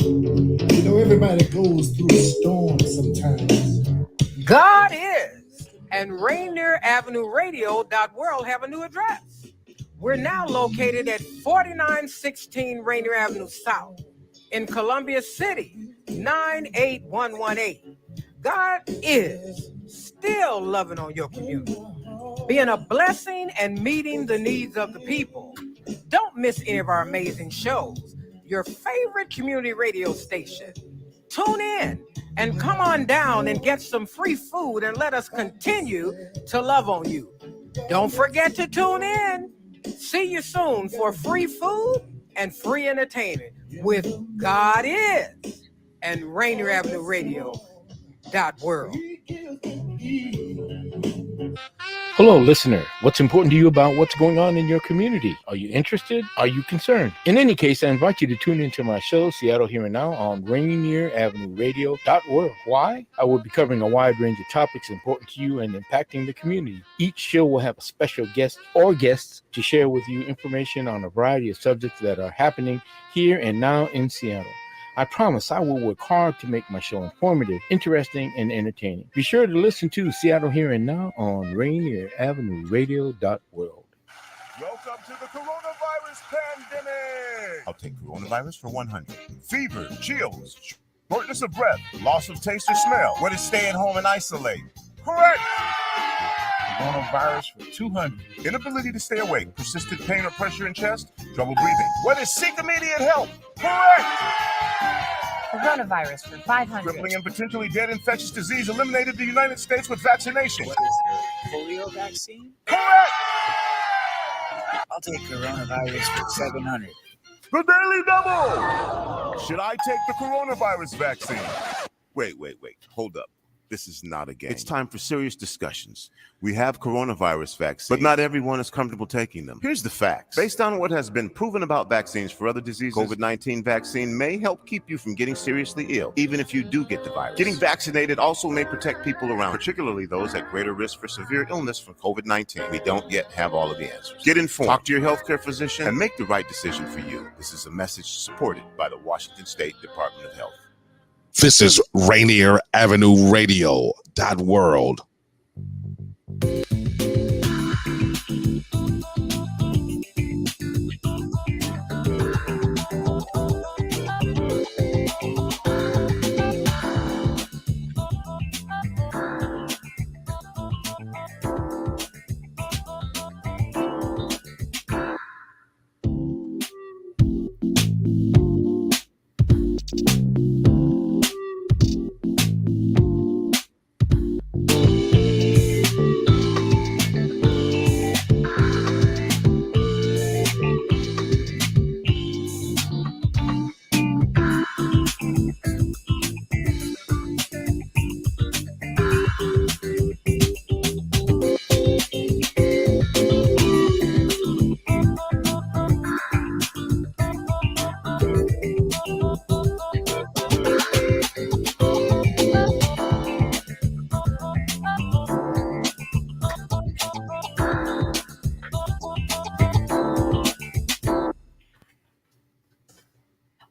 You know, everybody goes through a storm sometimes. God is, and Rainier Avenue Radio World have a new address. We're now located at 4916 Rainier Avenue South in Columbia City, 98118. God is still loving on your community, being a blessing and meeting the needs of the people. Don't miss any of our amazing shows. Your favorite community radio station. Tune in and come on down and get some free food and let us continue to love on you. Don't forget to tune in. See you soon for free food and free entertainment with God is and Rainier Avenue Radio .world. Hello, listener. What's important to you about what's going on in your community? Are you interested? Are you concerned? In any case, I invite you to tune into my show, Seattle Here and Now, on Rainier Avenue Radio .world. Why? I will be covering a wide range of topics important to you and impacting the community. Each show will have a special guest or guests to share with you information on a variety of subjects that are happening here and now in Seattle. I promise I will work hard to make my show informative, interesting, and entertaining. Be sure to listen to Seattle Here and Now on Rainier Avenue Radio .world. Welcome to the coronavirus pandemic. I'll take coronavirus for 100. Fever, chills, shortness of breath, loss of taste or smell. What is stay at home and isolate? Correct. Coronavirus for 200. Inability to stay awake, persistent pain or pressure in chest, trouble breathing. What is seek immediate help? Correct. Coronavirus for 500. Crippling and potentially dead infectious disease eliminated the United States with vaccination. What is the polio vaccine? Correct. I'll take coronavirus for 700. The Daily Double. Should I take the coronavirus vaccine? Wait. Hold up. This is not a game. It's time for serious discussions. We have coronavirus vaccines, but not everyone is comfortable taking them. Here's the facts. Based on what has been proven about vaccines for other diseases, COVID-19 vaccine may help keep you from getting seriously ill, even if you do get the virus. Getting vaccinated also may protect people around, particularly those at greater risk for severe illness from COVID-19. We don't yet have all of the answers. Get informed, talk to your healthcare physician, and make the right decision for you. This is a message supported by the Washington State Department of Health. This is Rainier Avenue Radio .world.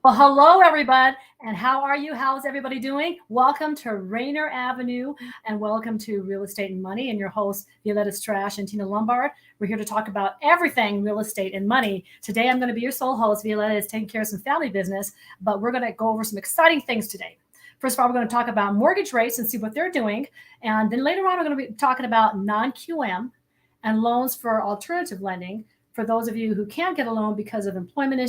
Well, hello, everybody, and how are you? How's everybody doing? Welcome to Rainier Avenue, and welcome to Real Estate and Money, and your hosts, Violeta Strash and Tina Lombard. We're here to talk about everything real estate and money. Today, I'm going to be your sole host. Violeta is taking care of some family business, but we're going to go over some exciting things today. First of all, we're going to talk about mortgage rates and see what they're doing, and then later on, we're going to be talking about non-QM and loans for alternative lending. For those of you who can't get a loan because of employment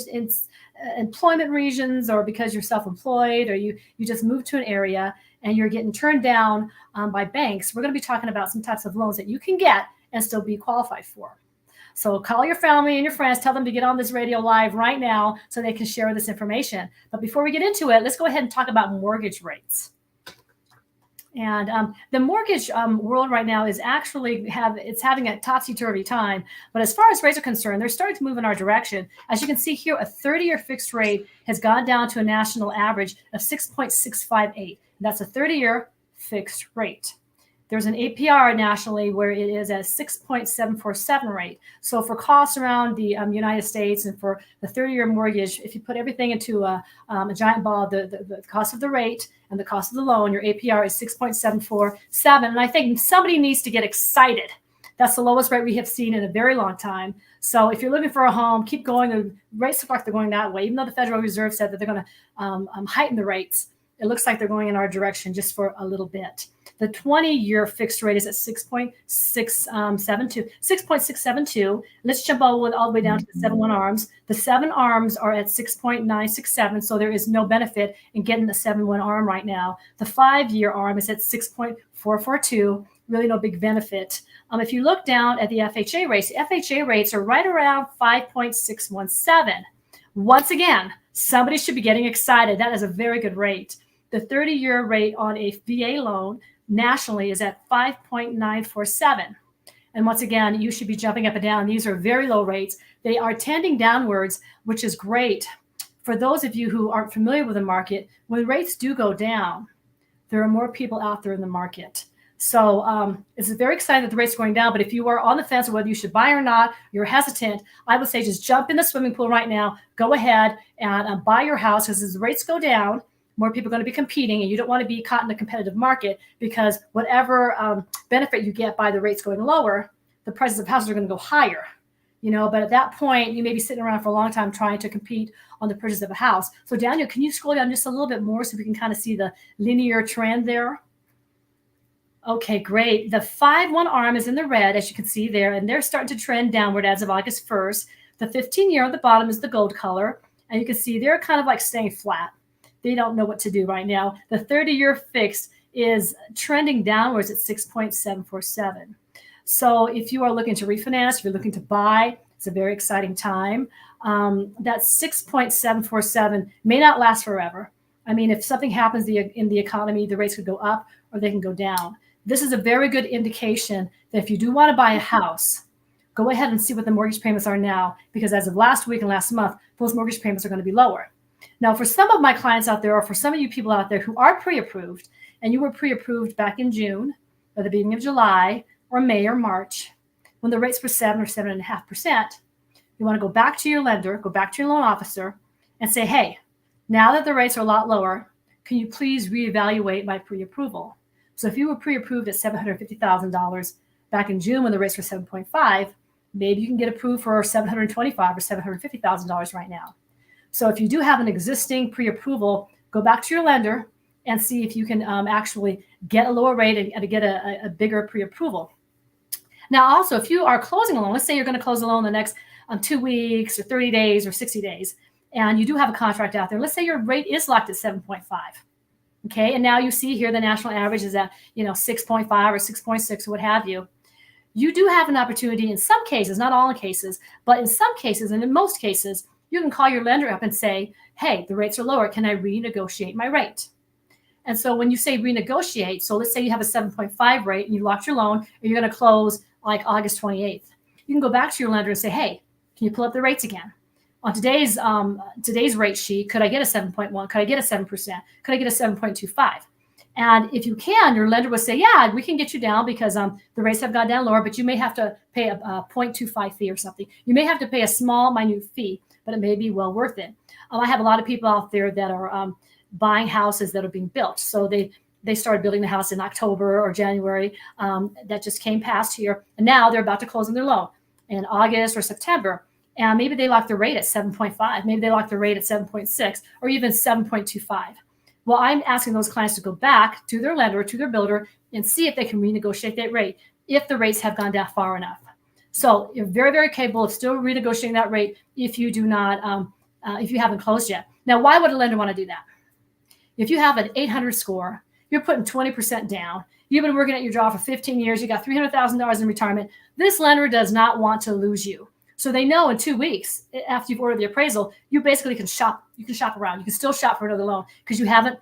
reasons, or because you're self-employed, or you just moved to an area and you're getting turned down by banks, we're going to be talking about some types of loans that you can get and still be qualified for. So call your family and your friends, tell them to get on this radio live right now so they can share this information. But before we get into it, let's go ahead and talk about mortgage rates. And the mortgage world right now is actually having a topsy-turvy time. But as far as rates are concerned, they're starting to move in our direction. As you can see here, a 30-year fixed rate has gone down to a national average of 6.658. That's a 30-year fixed rate. there's an APR nationally where it is at 6.747 rate. So for costs around the United States and for the 30-year mortgage, if you put everything into a giant ball, the cost of the rate and the cost of the loan, your APR is 6.747. And I think somebody needs to get excited. That's the lowest rate we have seen in a very long time. So if you're looking for a home, keep going. The rates look like they're going that way, even though the Federal Reserve said that they're going to heighten the rates. It looks like they're going in our direction just for a little bit. The 20-year fixed rate is at 6.672. Let's jump all the way down to the 7-1 ARMs. The 7 ARMs are at 6.967, so there is no benefit in getting the 7-1 ARM right now. The 5-year ARM is at 6.442. Really no big benefit. If you look down at the FHA rates are right around 5.617. Once again, somebody should be getting excited. That is a very good rate. The 30-year rate on a VA loan nationally is at 5.947. And once again, you should be jumping up and down. These are very low rates. They are tending downwards, which is great. For those of you who aren't familiar with the market, when rates do go down, there are more people out there in the market. So it's very exciting that the rates are going down. But if you are on the fence of whether you should buy or not, you're hesitant, I would say just jump in the swimming pool right now. Go ahead and buy your house, because as the rates go down, more people are going to be competing, and you don't want to be caught in a competitive market, because whatever benefit you get by the rates going lower, the prices of houses are going to go higher. But at that point, you may be sitting around for a long time trying to compete on the purchase of a house. So Daniel, can you scroll down just a little bit more so we can kind of see the linear trend there? Okay, great. The 5-1 ARM is in the red, as you can see there, and they're starting to trend downward as of August 1st. The 15-year on the bottom is the gold color, and you can see they're kind of like staying flat. They don't know what to do right now. The 30-year fixed is trending downwards at 6.747. So if you are looking to refinance, if you're looking to buy, it's a very exciting time. That 6.747 may not last forever. I mean, if something happens in the economy, the rates could go up or they can go down. This is a very good indication that if you do want to buy a house, go ahead and see what the mortgage payments are now, because as of last week and last month, those mortgage payments are going to be lower. Now, for some of my clients out there, or for some of you people out there who are pre-approved, and you were pre-approved back in June, or the beginning of July, or May or March, when the rates were 7 or 7.5%, you want to go back to your lender, go back to your loan officer, and say, hey, now that the rates are a lot lower, can you please reevaluate my pre-approval? So if you were pre-approved at $750,000 back in June when the rates were 7.5, maybe you can get approved for $725,000 or $750,000 right now. So if you do have an existing pre-approval, go back to your lender and see if you can actually get a lower rate and get a bigger pre-approval. Now, also, if you are closing a loan, let's say you're going to close a loan in the next 2 weeks or 30 days or 60 days, and you do have a contract out there. Let's say your rate is locked at 7.5. Okay, and now you see here the national average is at 6.5 or 6.6 or what have you. You do have an opportunity in some cases, not all cases, but in some cases and in most cases, you can call your lender up and say, hey, the rates are lower. Can I renegotiate my rate? And so when you say renegotiate, so let's say you have a 7.5 rate and you locked your loan and you're going to close like August 28th. You can go back to your lender and say, hey, can you pull up the rates again? On today's rate sheet, could I get a 7.1? Could I get a 7%? Could I get a 7.25? And if you can, your lender will say, yeah, we can get you down because the rates have gone down lower, but you may have to pay a 0.25 fee or something. You may have to pay a small, minute fee, but it may be well worth it. I have a lot of people out there that are buying houses that are being built. So they started building the house in October or January. That just came past here. And now they're about to close on their loan in August or September. And maybe they lock the rate at 7.5. Maybe they lock the rate at 7.6 or even 7.25. Well, I'm asking those clients to go back to their lender, to their builder, and see if they can renegotiate that rate if the rates have gone down far enough. So you're very, very capable of still renegotiating that rate if you do not, if you haven't closed yet. Now, why would a lender want to do that? If you have an 800 score, you're putting 20% down. You've been working at your job for 15 years. You got $300,000 in retirement. This lender does not want to lose you. So they know in 2 weeks after you've ordered the appraisal, you basically can shop. You can shop around. You can still shop for another loan because you haven't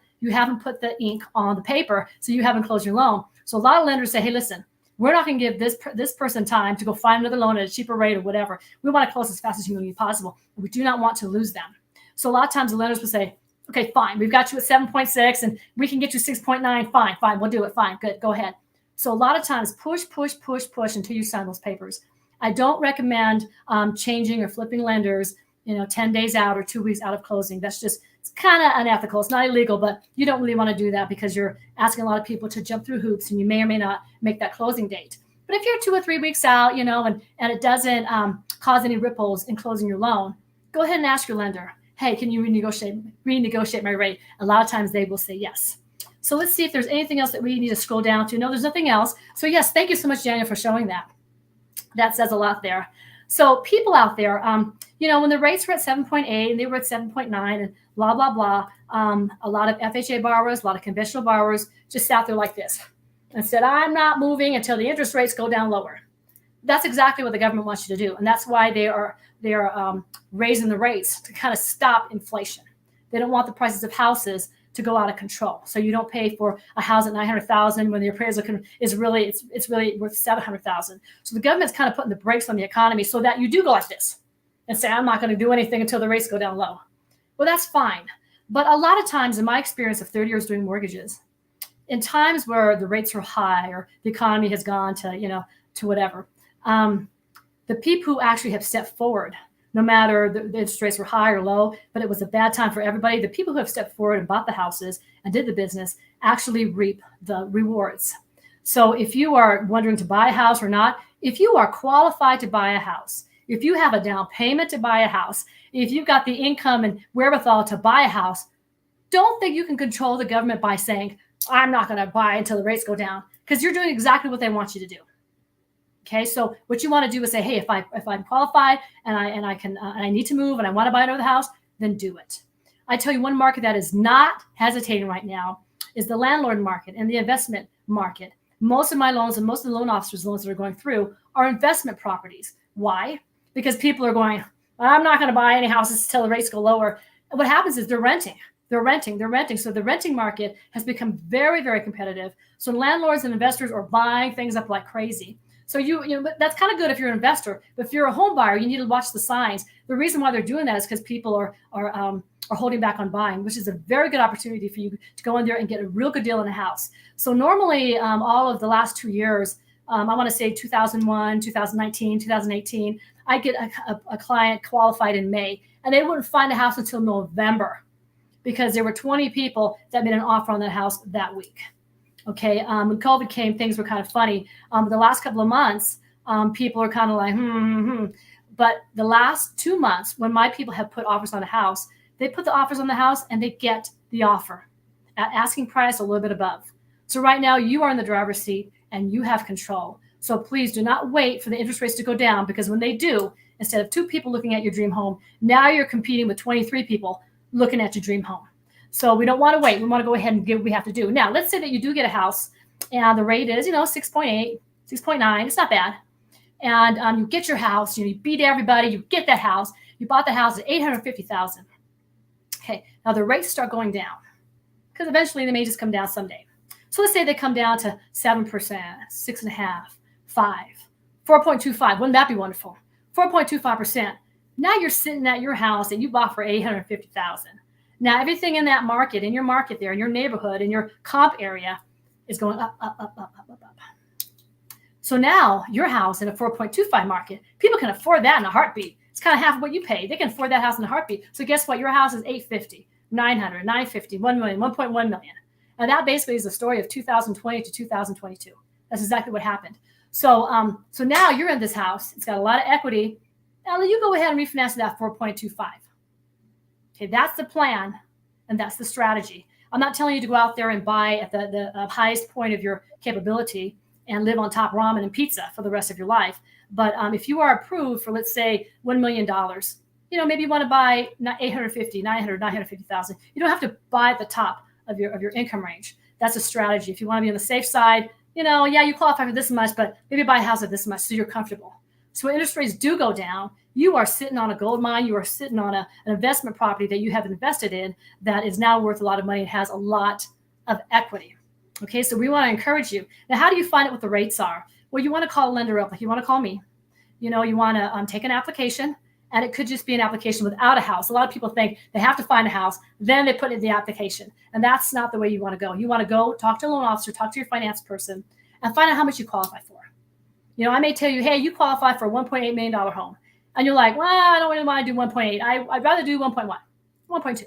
put the ink on the paper, so you haven't closed your loan. So a lot of lenders say, hey, listen, we're not going to give this person time to go find another loan at a cheaper rate or whatever. We want to close as fast as humanly possible. We do not want to lose them. So a lot of times the lenders will say, okay, fine, we've got you at 7.6 and we can get you 6.9. Fine, we'll do it. Fine, good, go ahead. So a lot of times push until you sign those papers. I don't recommend changing or flipping lenders, 10 days out or 2 weeks out of closing. That's just, it's kind of unethical. It's not illegal, but you don't really want to do that because you're asking a lot of people to jump through hoops and you may or may not make that closing date. But if you're 2 or 3 weeks out, and it doesn't cause any ripples in closing your loan, go ahead and ask your lender, hey, can you renegotiate my rate? A lot of times they will say yes. So let's see if there's anything else that we need to scroll down to. No, there's nothing else. So yes, thank you so much, Daniel, for showing that. That says a lot there. So people out there, when the rates were at 7.8 and they were at 7.9 and blah, blah, blah, a lot of FHA borrowers, a lot of conventional borrowers just sat there like this and said, I'm not moving until the interest rates go down lower. That's exactly what the government wants you to do. And that's why they are raising the rates to kind of stop inflation. They don't want the prices of houses to go out of control. So you don't pay for a house at $900,000 when the appraisal is really worth $700,000. So the government's kind of putting the brakes on the economy so that you do go like this and say, I'm not going to do anything until the rates go down low. Well, that's fine. But a lot of times in my experience of 30 years doing mortgages, in times where the rates are high or the economy has gone to, to whatever, the people who actually have stepped forward, no matter the interest rates were high or low, but it was a bad time for everybody, the people who have stepped forward and bought the houses and did the business actually reap the rewards. So if you are wondering to buy a house or not, if you are qualified to buy a house, if you have a down payment to buy a house, if you've got the income and wherewithal to buy a house, don't think you can control the government by saying, I'm not going to buy until the rates go down, because you're doing exactly what they want you to do. Okay, so what you want to do is say, hey, if I'm qualified and I need to move and I want to buy another house, then do it. I tell you, one market that is not hesitating right now is the landlord market and the investment market. Most of my loans and most of the loan officers' loans that are going through are investment properties. Why? Because people are going, I'm not going to buy any houses until the rates go lower. And what happens is they're renting. So the renting market has become very, very competitive. So landlords and investors are buying things up like crazy. So that's kind of good if you're an investor, but if you're a home buyer, you need to watch the signs. The reason why they're doing that is because people are holding back on buying, which is a very good opportunity for you to go in there and get a real good deal in a house. So normally, all of the last 2 years, I want to say 2001, 2019, 2018, I get a client qualified in May, and they wouldn't find a house until November because there were 20 people that made an offer on that house that week. Okay, when COVID came, things were kind of funny. The last couple of months, people are kind of like, But the last 2 months, when my people have put offers on a house, they put the offers on the house and they get the offer at asking price a little bit above. So right now you are in the driver's seat and you have control. So please do not wait for the interest rates to go down, because when they do, instead of 2 people looking at your dream home, now you're competing with 23 people looking at your dream home. So we don't want to wait. We want to go ahead and get what we have to do. Now, let's say that you do get a house and the rate is, 6.8, 6.9. It's not bad. And you get your house, you beat everybody, you get that house. You bought the house at $850,000. Okay, now the rates start going down because eventually they may just come down someday. So let's say they come down to 7%, 6.5%, 5%, 4.25%. Wouldn't that be wonderful? 4.25%. Now you're sitting at your house and you bought for $850,000. Now, everything in that market, in your market there, in your neighborhood, in your comp area is going up, up, up, up, up, up, up. So now your house in a 4.25 market, people can afford that in a heartbeat. It's kind of half of what you pay. They can afford that house in a heartbeat. So guess what? Your house is $850, $900, $950, $1 million, $1.1 million. And that basically is the story of 2020 to 2022. That's exactly what happened. So now you're in this house. It's got a lot of equity. Now you go ahead and refinance that 4.25. Okay, that's the plan, and that's the strategy. I'm not telling you to go out there and buy at the highest point of your capability and live on top ramen and pizza for the rest of your life. But if you are approved for, let's say, $1 million, maybe you want to buy $850,000, $900,000, $950,000. You don't have to buy at the top of your income range. That's a strategy. If you want to be on the safe side, you qualify for this much, but maybe buy a house at this much so you're comfortable. So when interest rates do go down, you are sitting on a gold mine. You are sitting on an investment property that you have invested in that is now worth a lot of money and has a lot of equity. Okay, so we want to encourage you. Now, how do you find out what the rates are? Well, you want to call a lender up, like you want to call me. You want to take an application, and it could just be an application without a house. A lot of people think they have to find a house, then they put it in the application. And that's not the way you want to go. You want to go talk to a loan officer, talk to your finance person, and find out how much you qualify for. I may tell you, hey, you qualify for a $1.8 million home. And you're like, well, I don't really want to do 1.8. I'd rather do 1.1, 1.2.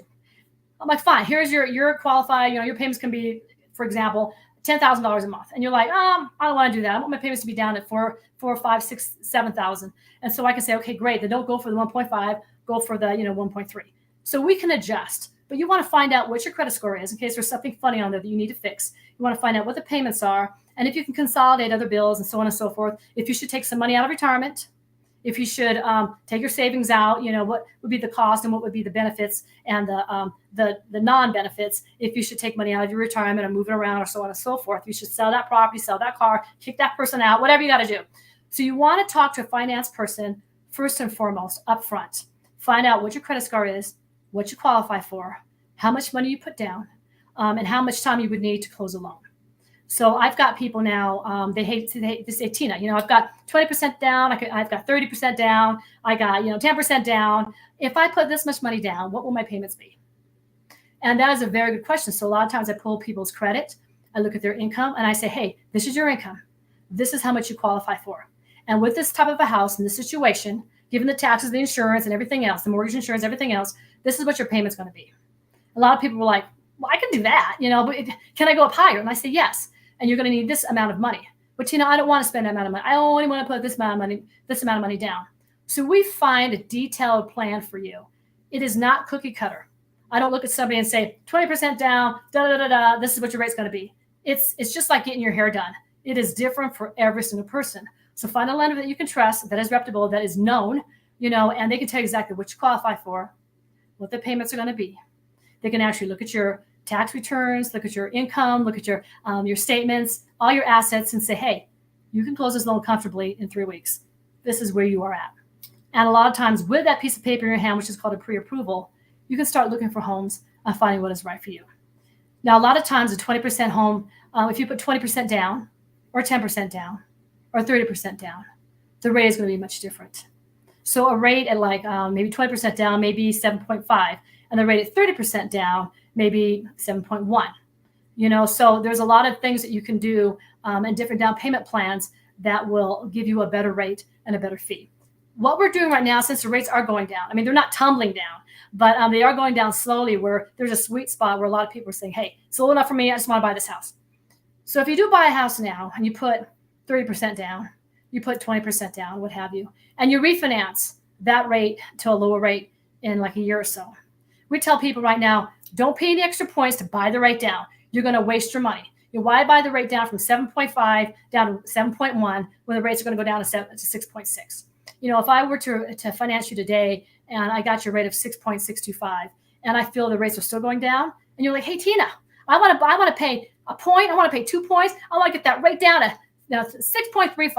I'm like, fine, here's your qualified, your payments can be, for example, $10,000 a month. And you're like, I don't want to do that. I want my payments to be down at 4, 5, 6, 7,000. And so I can say, okay, great. Then don't go for the 1.5, go for the, 1.3. So we can adjust, but you want to find out what your credit score is in case there's something funny on there that you need to fix. You want to find out what the payments are, and if you can consolidate other bills and so on and so forth. If you should take some money out of retirement, if you should take your savings out, what would be the cost and what would be the benefits and the non-benefits. If you should take money out of your retirement and move it around or so on and so forth. You should sell that property, sell that car, kick that person out, whatever you got to do. So you want to talk to a finance person first and foremost up front. Find out what your credit score is, what you qualify for, how much money you put down, and how much time you would need to close a loan. So I've got people now, they say, Tina, I've got 20% down. I've got 30% down. I got, 10% down. If I put this much money down, what will my payments be? And that is a very good question. So a lot of times I pull people's credit. I look at their income and I say, hey, this is your income. This is how much you qualify for. And with this type of a house in this situation, given the taxes, the insurance and everything else, the mortgage insurance, everything else, this is what your payment's going to be. A lot of people were like, well, I can do that, but can I go up higher? And I say, yes. And you're going to need this amount of money. But, I don't want to spend that amount of money. I only want to put this amount of money down. So we find a detailed plan for you. It is not cookie cutter. I don't look at somebody and say, 20% down, this is what your rate's going to be. It's just like getting your hair done. It is different for every single person. So find a lender that you can trust, that is reputable, that is known, and they can tell you exactly what you qualify for, what the payments are going to be. They can actually look at your tax returns, look at your income, look at your statements, all your assets, and say, hey, you can close this loan comfortably in 3 weeks. This is where you are at. And a lot of times with that piece of paper in your hand, which is called a pre-approval, you can start looking for homes and finding what is right for you. Now, a lot of times a 20% home, if you put 20% down or 10% down or 30% down, the rate is going to be much different. So a rate at maybe 20% down, maybe 7.5, and the rate at 30% down, maybe 7.1. So there's a lot of things that you can do and different down payment plans that will give you a better rate and a better fee. What we're doing right now, since the rates are going down, they're not tumbling down, but they are going down slowly, where there's a sweet spot where a lot of people are saying, hey, it's low enough for me. I just want to buy this house. So if you do buy a house now and you put 30% down, you put 20% down, what have you, and you refinance that rate to a lower rate in like a year or so. We tell people right now, don't pay any extra points to buy the rate down. You're going to waste your money. Why buy the rate down from 7.5 down to 7.1 when the rates are going to go down to 6.6? If I were to finance you today and I got your rate of 6.625 and I feel the rates are still going down, and you're like, hey, Tina, I want to pay a point. I want to pay 2 points. I want to get that rate down to 6.35.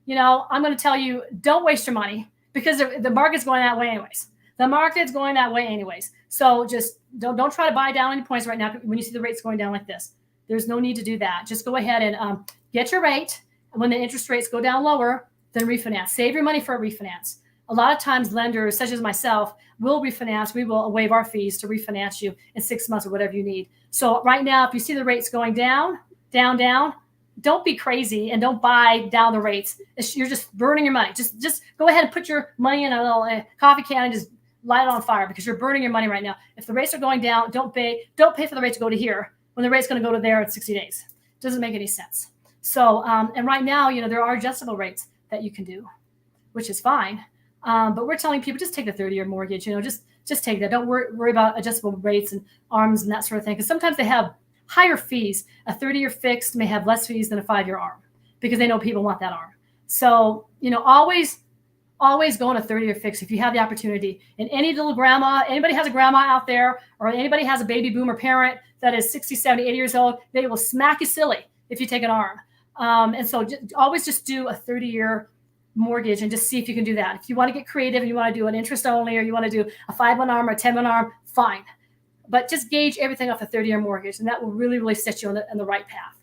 I'm going to tell you, don't waste your money, because the market's going that way anyways. The market's going that way anyways. So just don't try to buy down any points right now when you see the rates going down like this. There's no need to do that. Just go ahead and get your rate. And when the interest rates go down lower, then refinance. Save your money for a refinance. A lot of times lenders, such as myself, will refinance. We will waive our fees to refinance you in 6 months or whatever you need. So right now, if you see the rates going down, don't be crazy and don't buy down the rates. You're just burning your money. Just go ahead and put your money in a little coffee can and just light it on fire, because you're burning your money right now. If the rates are going down, don't pay for the rate to go to here when the rate's going to go to there in 60 days. It doesn't make any sense. So, and right now, there are adjustable rates that you can do, which is fine. But we're telling people, just take the 30-year mortgage, just take that. Don't worry about adjustable rates and ARMs and that sort of thing. Because sometimes they have higher fees. A 30-year fixed may have less fees than a 5-year ARM, because they know people want that ARM. So, always go on a 30-year fix if you have the opportunity. And anybody has a grandma out there, or anybody has a baby boomer parent that is 60, 70, 80 years old, they will smack you silly if you take an ARM. And so always just do a 30-year mortgage and just see if you can do that. If you want to get creative and you want to do an interest only, or you want to do a 5-1 ARM or a 10-1 ARM, fine. But just gauge everything off a 30-year mortgage, and that will really, really set you on the right path.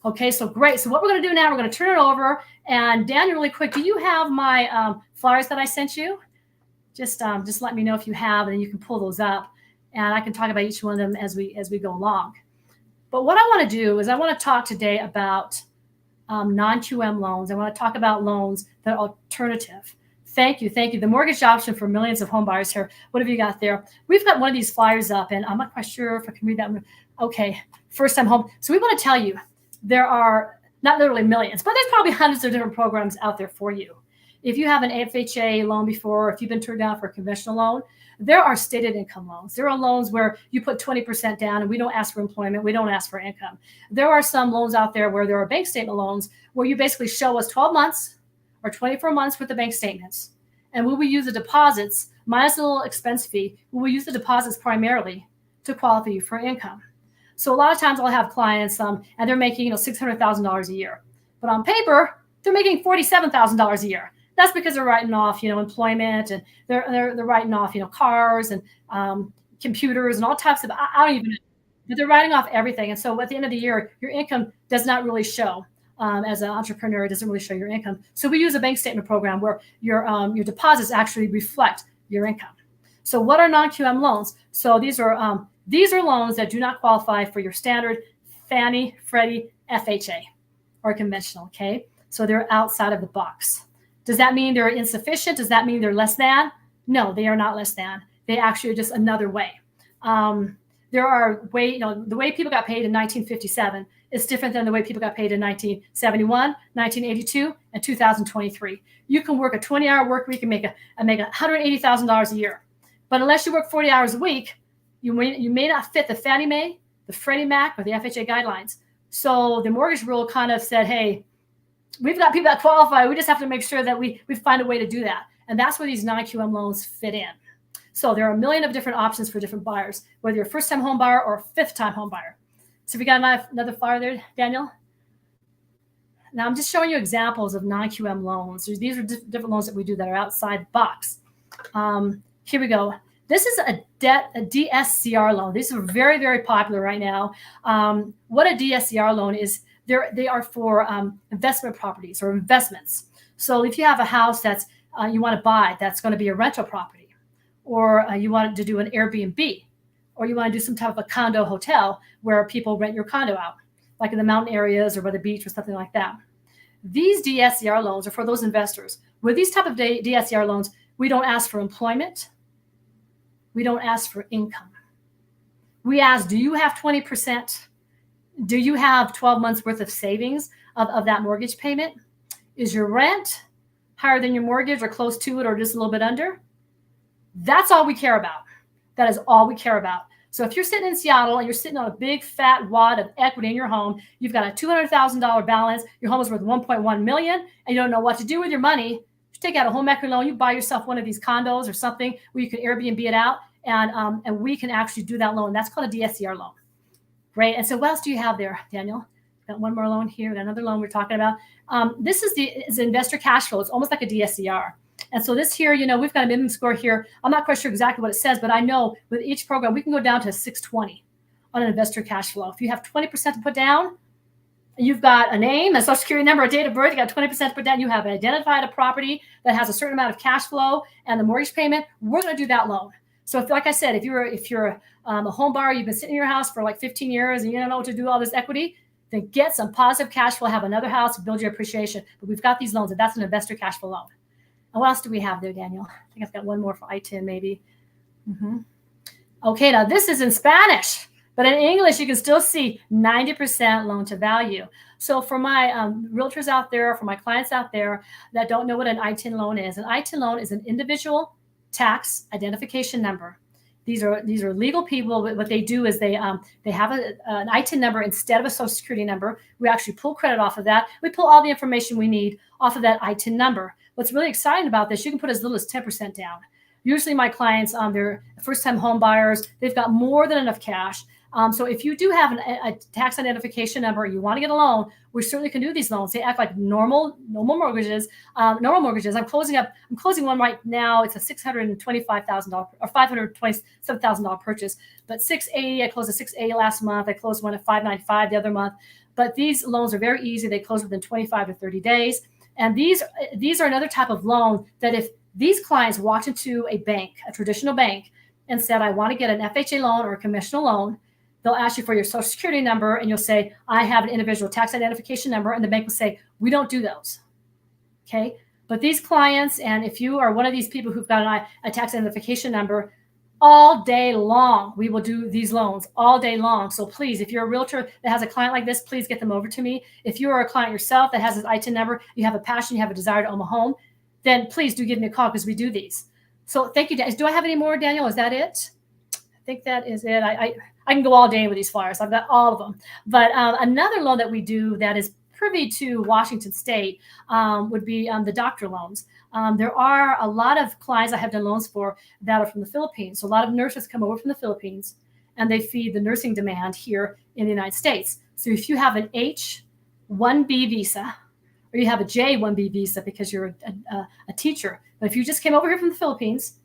Okay, so great. So what we're going to do now, we're going to turn it over. And Daniel, really quick, do you have my flyers that I sent you? Just let me know if you have, and then you can pull those up, and I can talk about each one of them as we go along. But what I want to do is I want to talk today about non-QM loans. I want to talk about loans that are alternative. Thank you. The mortgage option for millions of home buyers here. What have you got there? We've got one of these flyers up, and I'm not quite sure if I can read that one. Okay, first time home. So we want to tell you there are not literally millions, but there's probably hundreds of different programs out there for you. If you have an FHA loan before, if you've been turned down for a conventional loan, there are stated income loans. There are loans where you put 20% down and we don't ask for employment. We don't ask for income. There are some loans out there where there are bank statement loans where you basically show us 12 months or 24 months with the bank statements. And we will use the deposits minus a little expense fee. We will use the deposits primarily to qualify you for income. So a lot of times I'll have clients and they're making $600,000 a year. But on paper, they're making $47,000 a year. That's because they're writing off, employment, and they're writing off, cars and computers and all types of, I don't even know, but they're writing off everything. And so at the end of the year, your income does not really show. As an entrepreneur, it doesn't really show your income. So we use a bank statement program where your deposits actually reflect your income. So what are non-QM loans? So these are loans that do not qualify for your standard Fannie, Freddie, FHA, or conventional. Okay, so they're outside of the box. Does that mean they're insufficient? Does that mean they're less than? No, they are not less than. They actually are just another way. There are the way people got paid in 1957 is different than the way people got paid in 1971, 1982, and 2023. You can work a 20-hour work week and make $180,000 a year, but unless you work 40 hours a week, you may not fit the Fannie Mae, the Freddie Mac, or the FHA guidelines. So the mortgage rule kind of said, hey, we've got people that qualify. We just have to make sure that we find a way to do that. And that's where these non-QM loans fit in. So there are a million of different options for different buyers, whether you're a first-time home buyer or a fifth-time home buyer. So we got another flyer there, Daniel. Now I'm just showing you examples of non-QM loans. These are different loans that we do that are outside the box. Here we go. This is a DSCR loan. These are very, very popular right now. What a DSCR loan is, they are for investment properties or investments. So if you have a house that's you want to buy, that's going to be a rental property, or you want to do an Airbnb, or you want to do some type of a condo hotel where people rent your condo out, like in the mountain areas or by the beach or something like that. These DSCR loans are for those investors. With these type of DSCR loans, we don't ask for employment. We don't ask for income. We ask, do you have 20%? Do you have 12 months worth of savings of that mortgage payment? Is your rent higher than your mortgage or close to it or just a little bit under? That's all we care about. That is all we care about. So if you're sitting in Seattle and you're sitting on a big fat wad of equity in your home, you've got a $200,000 balance, your home is worth $1.1 million, and you don't know what to do with your money, you take out a home equity loan, you buy yourself one of these condos or something where you can Airbnb it out, and we can actually do that loan. That's called a DSCR loan. Great. And so what else do you have there, Daniel? Got one more loan here, got another loan we're talking about. This is investor cash flow. It's almost like a DSCR. And so this here, we've got a minimum score here. I'm not quite sure exactly what it says, but I know with each program, we can go down to 620 on an investor cash flow. If you have 20% to put down, you've got a name, a social security number, a date of birth, you got 20% to put down, you have identified a property that has a certain amount of cash flow and the mortgage payment, we're going to do that loan. So if, like I said, if you're a home buyer, you've been sitting in your house for like 15 years and you don't know what to do with all this equity, then get some positive cash flow, have another house, build your appreciation. But we've got these loans, and that's an investor cash flow loan. And what else do we have there, Daniel? I think I've got one more for I-10 maybe. Okay, now this is in Spanish, but in English, you can still see 90% loan to value. So for my realtors out there, for my clients out there that don't know what an I-10 loan is, an I-10 loan is an individual tax identification number. These are legal people. What they do is they have an I-10 number instead of a social security number. We actually pull credit off of that. We pull all the information we need off of that I-10 number. What's really exciting about this, you can put as little as 10% down. Usually my clients, they're first-time home buyers. They've got more than enough cash. So if you do have a tax identification number, you want to get a loan, we certainly can do these loans. They act like normal mortgages. I'm closing one right now. It's a $625,000 or $527,000 purchase. But 680, I closed a 680 last month. I closed one at 595 the other month. But these loans are very easy. They close within 25 to 30 days. And these are another type of loan that if these clients walked into a bank, a traditional bank, and said, I want to get an FHA loan or a conventional loan, they'll ask you for your social security number, and you'll say, I have an individual tax identification number, and the bank will say, we don't do those. Okay. But these clients, and if you are one of these people who've got a tax identification number, all day long, we will do these loans all day long. So please, if you're a realtor that has a client like this, please get them over to me. If you are a client yourself that has this ITIN number, you have a passion, you have a desire to own a home, then please do give me a call because we do these. So thank you. Do I have any more, Daniel? Is that it? I think that is it. I can go all day with these flyers. I've got all of them. But another loan that we do that is privy to Washington State would be the doctor loans. There are a lot of clients I have done loans for that are from the Philippines. So a lot of nurses come over from the Philippines and they feed the nursing demand here in the United States. So if you have an H-1B visa or you have a J-1B visa because you're a teacher, but if you just came over here from the Philippines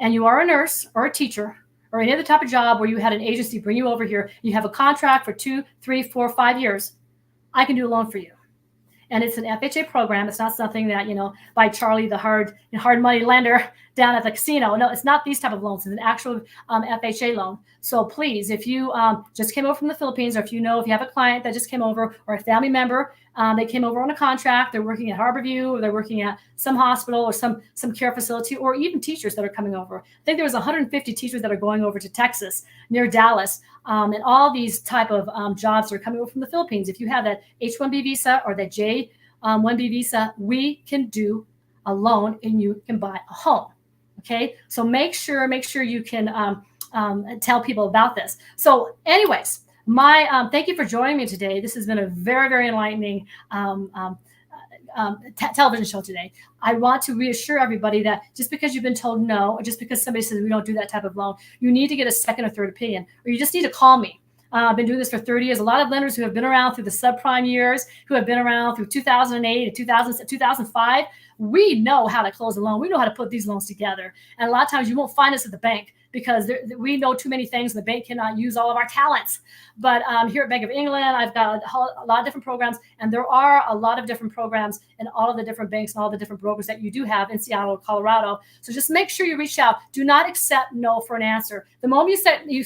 and you are a nurse or a teacher or any other type of job where you had an agency bring you over here, you have a contract for 2, 3, 4, 5 years, I can do a loan for you. And it's an FHA program. It's not something that, by Charlie, the hard money lender down at the casino. No, it's not these type of loans. It's an actual FHA loan. So please, if you just came over from the Philippines, or if you have a client that just came over, or a family member, they came over on a contract, they're working at Harborview, or they're working at some hospital or some care facility, or even teachers that are coming over. I think there was 150 teachers that are going over to Texas near Dallas. And all these type of jobs are coming over from the Philippines. If you have that H-1B visa or that J-1B visa, we can do a loan and you can buy a home. Okay, so make sure you can tell people about this. So anyways, thank you for joining me today. This has been a very, very enlightening television show today. I want to reassure everybody that just because you've been told no, or just because somebody says we don't do that type of loan, you need to get a second or third opinion, or you just need to call me. I've been doing this for 30 years. A lot of lenders who have been around through the subprime years, who have been around through 2008 and 2005, we know how to close a loan. We know how to put these loans together. And a lot of times you won't find us at the bank because we know too many things and the bank cannot use all of our talents. But here at Bank of England, I've got a lot of different programs, and there are a lot of different programs in all of the different banks and all the different brokers that you do have in Seattle, Colorado. So just make sure you reach out. Do not accept no for an answer. The moment you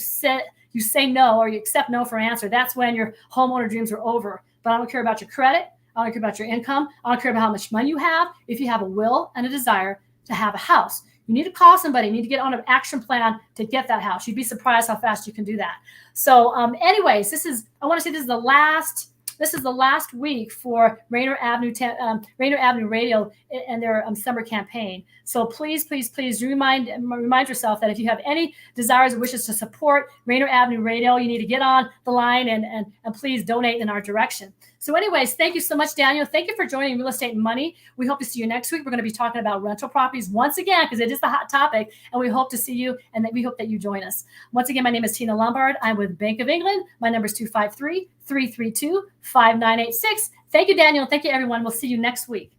say no, or you accept no for an answer, that's when your homeowner dreams are over. But I don't care about your credit. I don't care about your income. I don't care about how much money you have. If you have a will and a desire to have a house, you need to call somebody. You need to get on an action plan to get that house. You'd be surprised how fast you can do that. So anyways, I want to say this is the last week for Rainier Avenue Radio and their summer campaign. So please remind yourself that if you have any desires or wishes to support Rainier Avenue Radio, you need to get on the line and please donate in our direction. So anyways, thank you so much, Daniel. Thank you for joining Real Estate and Money. We hope to see you next week. We're going to be talking about rental properties once again, because it is the hot topic, and we hope to see you, and we hope that you join us. Once again, my name is Tina Lombard. I'm with Bank of England. My number is 253-332-5986. Thank you, Daniel. Thank you, everyone. We'll see you next week.